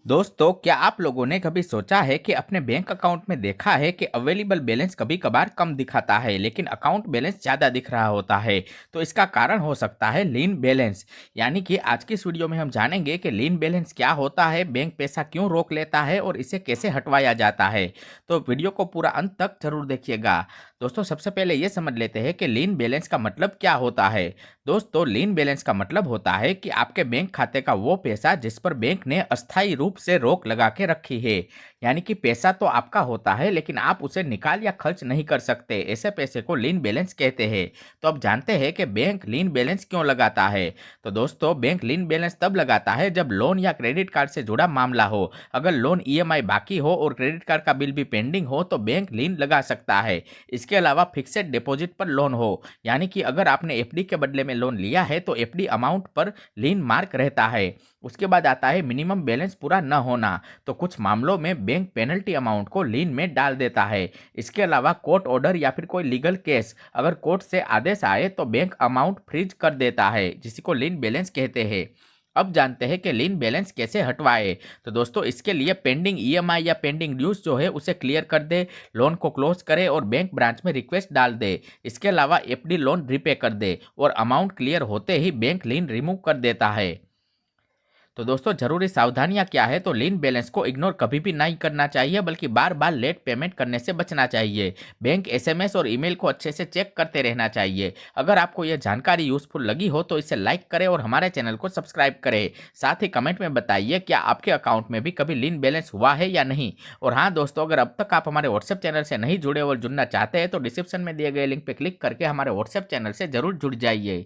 दोस्तों, क्या आप लोगों ने कभी सोचा है कि अपने बैंक अकाउंट में देखा है कि अवेलेबल बैलेंस कभी-कभार कम दिखाता है, लेकिन अकाउंट बैलेंस ज़्यादा दिख रहा होता है। तो इसका कारण हो सकता है लीन बैलेंस। यानी कि आज की इस वीडियो में हम जानेंगे कि लीन बैलेंस क्या होता है, बैंक पैसा क्यों रोक लेता है और इसे कैसे हटवाया जाता है। तो वीडियो को पूरा अंत तक जरूर देखिएगा। दोस्तों, सबसे पहले ये समझ लेते हैं कि लीन बैलेंस का मतलब क्या होता है। दोस्तों, लीन बैलेंस का मतलब होता है कि आपके बैंक खाते का वो पैसा जिस पर बैंक ने अस्थायी रूप से रोक लगा के रखी है। यानी कि पैसा तो आपका होता है, लेकिन आप उसे निकाल या खर्च नहीं कर सकते। ऐसे पैसे को लीन बैलेंस कहते हैं। तो अब जानते हैं कि बैंक लीन बैलेंस क्यों लगाता है। तो दोस्तों, बैंक लीन बैलेंस तब लगाता है जब लोन या क्रेडिट कार्ड से जुड़ा मामला हो। अगर लोन ईएमआई बाकी हो और क्रेडिट कार्ड का बिल भी पेंडिंग हो तो बैंक लीन लगा सकता है। इसके अलावा फिक्सेड डिपॉजिट पर लोन हो, यानी कि अगर आपने एफडी के बदले में लोन लिया है तो एफडी अमाउंट पर लीन मार्क रहता है। उसके बाद आता है मिनिमम बैलेंस पूरा न होना। तो कुछ मामलों में बैंक पेनल्टी अमाउंट को लीन में डाल देता है। इसके अलावा कोर्ट ऑर्डर या फिर कोई लीगल केस, अगर कोर्ट से आदेश आए तो बैंक अमाउंट फ्रीज कर देता है, जिसी को लीन बैलेंस कहते हैं। अब जानते हैं कि लीन बैलेंस कैसे हटवाए। तो दोस्तों, इसके लिए पेंडिंग ईएमआई या पेंडिंग ड्यूज जो है उसे क्लियर कर दे, लोन को क्लोज करे और बैंक ब्रांच में रिक्वेस्ट डाल दे। इसके अलावा एफडी लोन रिपे कर दे और अमाउंट क्लियर होते ही बैंक लीन रिमूव कर देता है। तो दोस्तों, जरूरी सावधानियां क्या है। तो लीन बैलेंस को इग्नोर कभी भी नहीं करना चाहिए, बल्कि बार बार लेट पेमेंट करने से बचना चाहिए। बैंक एसएमएस और ईमेल को अच्छे से चेक करते रहना चाहिए। अगर आपको यह जानकारी यूजफुल लगी हो तो इसे लाइक करें और हमारे चैनल को सब्सक्राइब करें। साथ ही कमेंट में बताइए क्या आपके अकाउंट में भी कभी लीन बैलेंस हुआ है या नहीं। और हाँ दोस्तों, अगर अब तक आप हमारे व्हाट्सएप चैनल से नहीं जुड़े और जुड़ना चाहते हैं तो डिस्क्रिप्शन में दिए गए लिंक पर क्लिक करके हमारे व्हाट्सएप चैनल से जरूर जुड़ जाइए।